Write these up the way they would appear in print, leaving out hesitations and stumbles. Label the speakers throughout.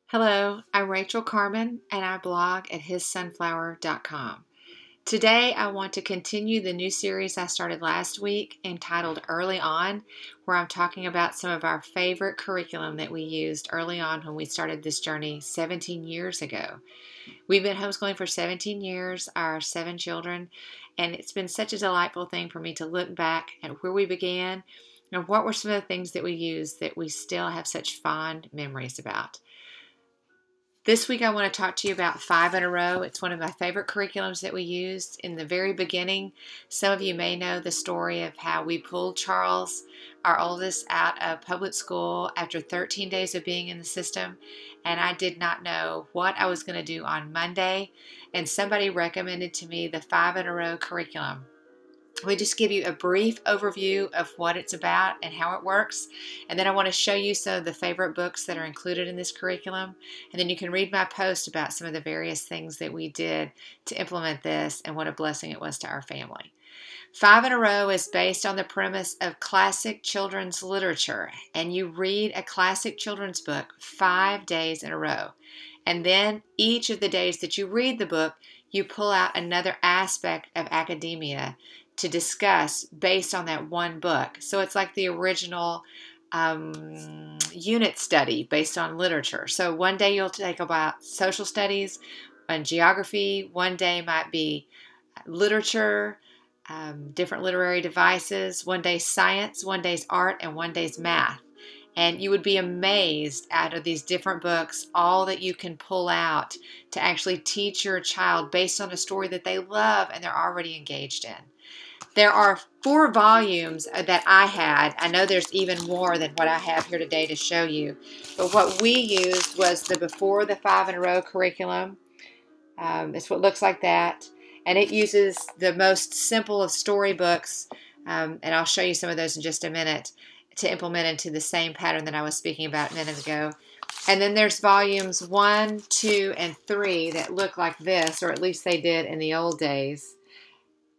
Speaker 1: Hello, I'm Rachel Carmen and I blog at hissunflower.com. Today I want to continue the new series I started last week entitled Early On, where I'm talking about some of our favorite curriculum that we used early on when we started this journey 17 years ago. We've been homeschooling for 17 years, our 7 children, and it's been such a delightful thing for me to look back at where we began and what were some of the things that we used that we still have such fond memories about. This week I want to talk to you about 5 in a row. It's one of my favorite curriculums that we used in the very beginning. Some of you may know the story of how we pulled Charles, our oldest, out of public school after 13 days of being in the system, and I did not know what I was going to do on Monday, and somebody recommended to me the 5 in a row curriculum. We just give you a brief overview of what it's about and how it works. And then I want to show you some of the favorite books that are included in this curriculum. And then you can read my post about some of the various things that we did to implement this and what a blessing it was to our family. 5 in a row is based on the premise of classic children's literature. And you read a classic children's book 5 days in a row. And then each of the days that you read the book, you pull out another aspect of academia to discuss based on that one book. So it's like the original unit study based on literature. So one day you'll take about social studies and geography. One day might be literature, different literary devices. One day science, one day's art, and one day's math. And you would be amazed out of these different books, all that you can pull out to actually teach your child based on a story that they love and they're already engaged in. There are 4 volumes that I had. I know there's even more than what I have here today to show you. But what we used was the Before the 5 in a Row curriculum. It's what looks like that. And it uses the most simple of storybooks, and I'll show you some of those in just a minute, to implement into the same pattern that I was speaking about a minute ago. And then there's volumes 1, 2, and 3 that look like this, or at least they did in the old days.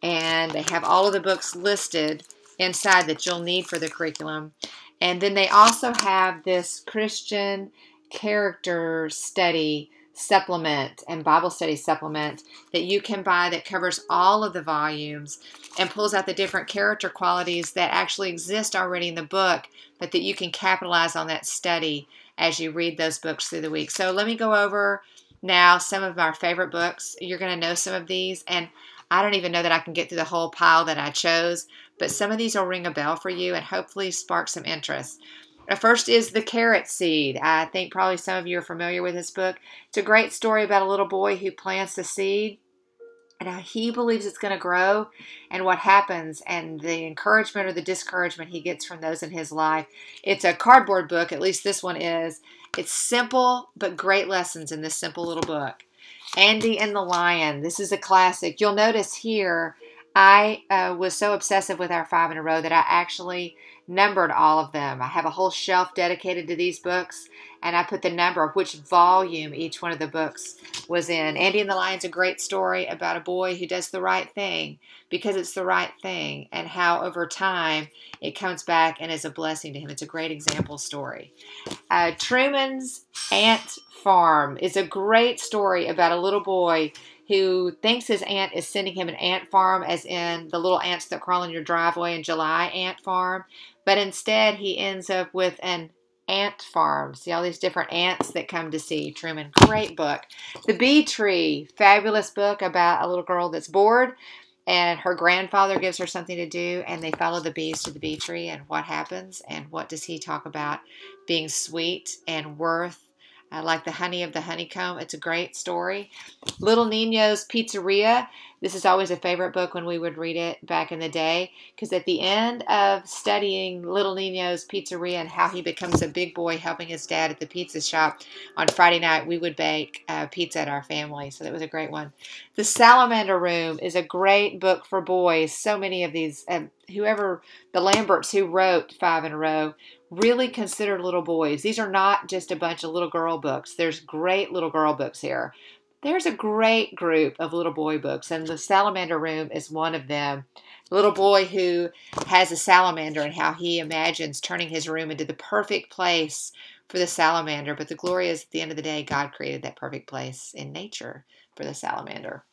Speaker 1: And they have all of the books listed inside that you'll need for the curriculum. And then they also have this Christian character study supplement and Bible study supplement that you can buy that covers all of the volumes and pulls out the different character qualities that actually exist already in the book, but that you can capitalize on that study as you read those books through the week. So let me go over now some of our favorite books. You're going to know some of these, and I don't even know that I can get through the whole pile that I chose, but some of these will ring a bell for you and hopefully spark some interest. The first is The Carrot Seed. I think probably some of you are familiar with this book. It's a great story about a little boy who plants the seed and how he believes it's going to grow and what happens and the encouragement or the discouragement he gets from those in his life. It's a cardboard book, at least this one is. It's simple, but great lessons in this simple little book. Andy and the Lion. This is a classic. You'll notice here I was so obsessive with our 5 in a row that I actually numbered all of them. I have a whole shelf dedicated to these books, and I put the number of which volume each one of the books was in. Andy and the Lion's a great story about a boy who does the right thing because it's the right thing, and how over time it comes back and is a blessing to him. It's a great example story. Truman's Ant Farm is a great story about a little boy who thinks his aunt is sending him an ant farm, as in the little ants that crawl in your driveway in July ant farm. But instead, he ends up with an ant farm. See all these different ants that come to see Truman. Great book. The Bee Tree, fabulous book about a little girl that's bored, and her grandfather gives her something to do, and they follow the bees to the bee tree, and what happens, and what does he talk about being sweet and worth, like the honey of the honeycomb. It's a great story. Little Ninos Pizzeria. This is always a favorite book when we would read it back in the day, because at the end of studying Little Ninos Pizzeria and how he becomes a big boy helping his dad at the pizza shop on Friday night, we would bake pizza at our family. So that was a great one. The Salamander Room is a great book for boys. So many of these, the Lamberts who wrote 5 in a row, really considered little boys. These are not just a bunch of little girl books. There's great little girl books here. There's a great group of little boy books, and the Salamander Room is one of them. The little boy who has a salamander and how he imagines turning his room into the perfect place for the salamander. But the glory is, at the end of the day, God created that perfect place in nature for the salamander.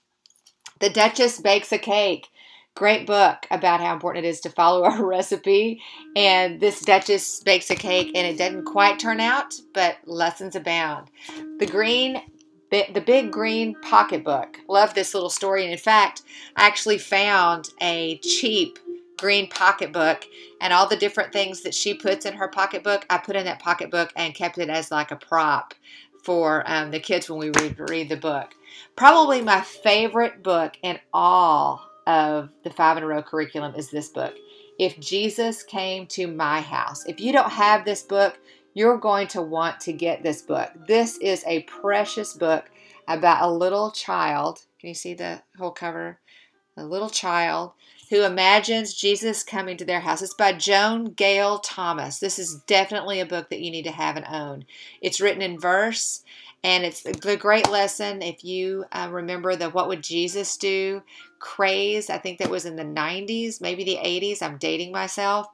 Speaker 1: The Duchess Bakes a Cake. Great book about how important it is to follow our recipe. And this Duchess bakes a cake, and it doesn't quite turn out, but lessons abound. The Big Green Pocketbook. Love this little story. And in fact, I actually found a cheap green pocketbook, and all the different things that she puts in her pocketbook, I put in that pocketbook and kept it as like a prop for the kids when we read the book. Probably my favorite book in all of the 5 in a Row curriculum is this book, If Jesus Came to My House. If you don't have this book, you're going to want to get this book. This is a precious book about a little child. Can you see the whole cover? A little child who imagines Jesus coming to their house. It's by Joan Gale Thomas. This is definitely a book that you need to have and own. It's written in verse, and it's a great lesson if you remember the What Would Jesus Do craze. I think that was in the 90s, maybe the 80s. I'm dating myself.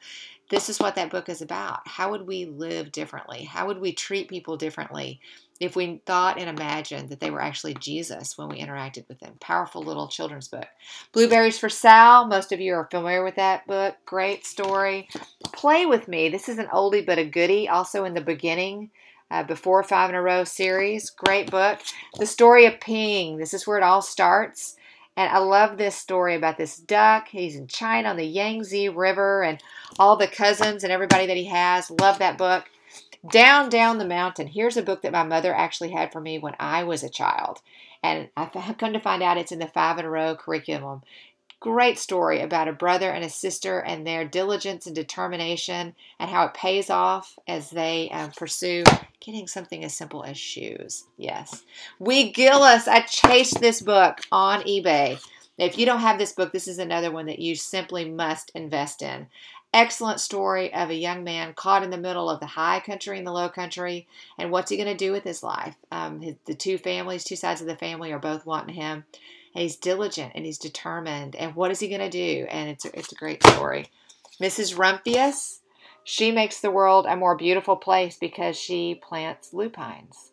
Speaker 1: This is what that book is about. How would we live differently? How would we treat people differently if we thought and imagined that they were actually Jesus when we interacted with them? Powerful little children's book. Blueberries for Sal. Most of you are familiar with that book. Great story. Play With Me. This is an oldie but a goodie. Also in the beginning, before 5 in a Row series. Great book. The Story of Ping. This is where it all starts. And I love this story about this duck. He's in China on the Yangtze River and all the cousins and everybody that he has. Love that book. Down, Down the Mountain. Here's a book that my mother actually had for me when I was a child. And I've come to find out it's in the 5 in a Row curriculum. Great story about a brother and a sister and their diligence and determination and how it pays off as they pursue getting something as simple as shoes. Yes. We Gillis. I chased this book on eBay. If you don't have this book, this is another one that you simply must invest in. Excellent story of a young man caught in the middle of the high country and the low country, and what's he going to do with his life? The two sides of the family are both wanting him. And he's diligent and he's determined. And what is he going to do? And it's a great story. Mrs. Rumphius, she makes the world a more beautiful place because she plants lupines.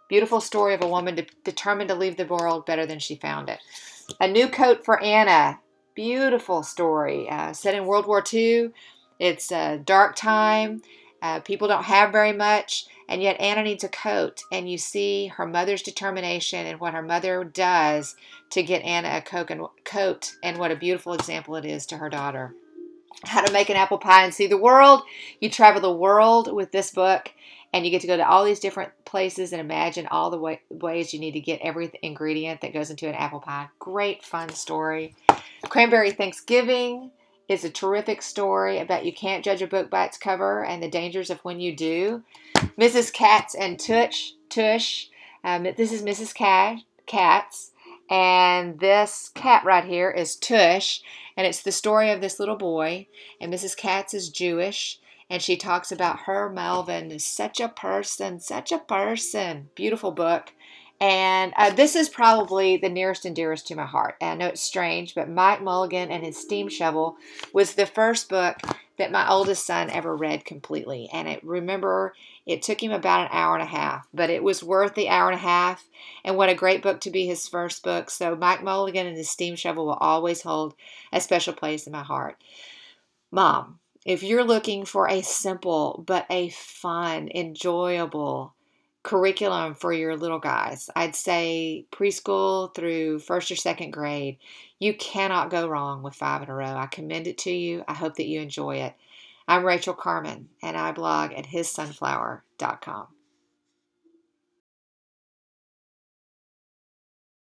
Speaker 1: Beautiful story of a woman determined to leave the world better than she found it. A New Coat for Anna. Beautiful story. Set in World War II. It's a dark time. People don't have very much. And yet Anna needs a coat, and you see her mother's determination and what her mother does to get Anna a coat, and what a beautiful example it is to her daughter. How to Make an Apple Pie and See the World. You travel the world with this book, and you get to go to all these different places and imagine all the ways you need to get every ingredient that goes into an apple pie. Great, fun story. Cranberry Thanksgiving is a terrific story about you can't judge a book by its cover and the dangers of when you do. Mrs. Katz and Tush. This is Mrs. Katz, and this cat right here is Tush, and it's the story of this little boy, and Mrs. Katz is Jewish, and she talks about her Melvin is such a person. Beautiful book. And this is probably the nearest and dearest to my heart. And I know it's strange, but Mike Mulligan and his Steam Shovel was the first book that my oldest son ever read completely. And remember, it took him about an hour and a half, but it was worth the hour and a half. And what a great book to be his first book. So Mike Mulligan and his Steam Shovel will always hold a special place in my heart. Mom, if you're looking for a simple but a fun, enjoyable curriculum for your little guys, I'd say preschool through first or second grade, you cannot go wrong with 5 in a Row. I commend it to you. I hope that you enjoy it. I'm Rachel Carmen, and I blog at hissunflower.com.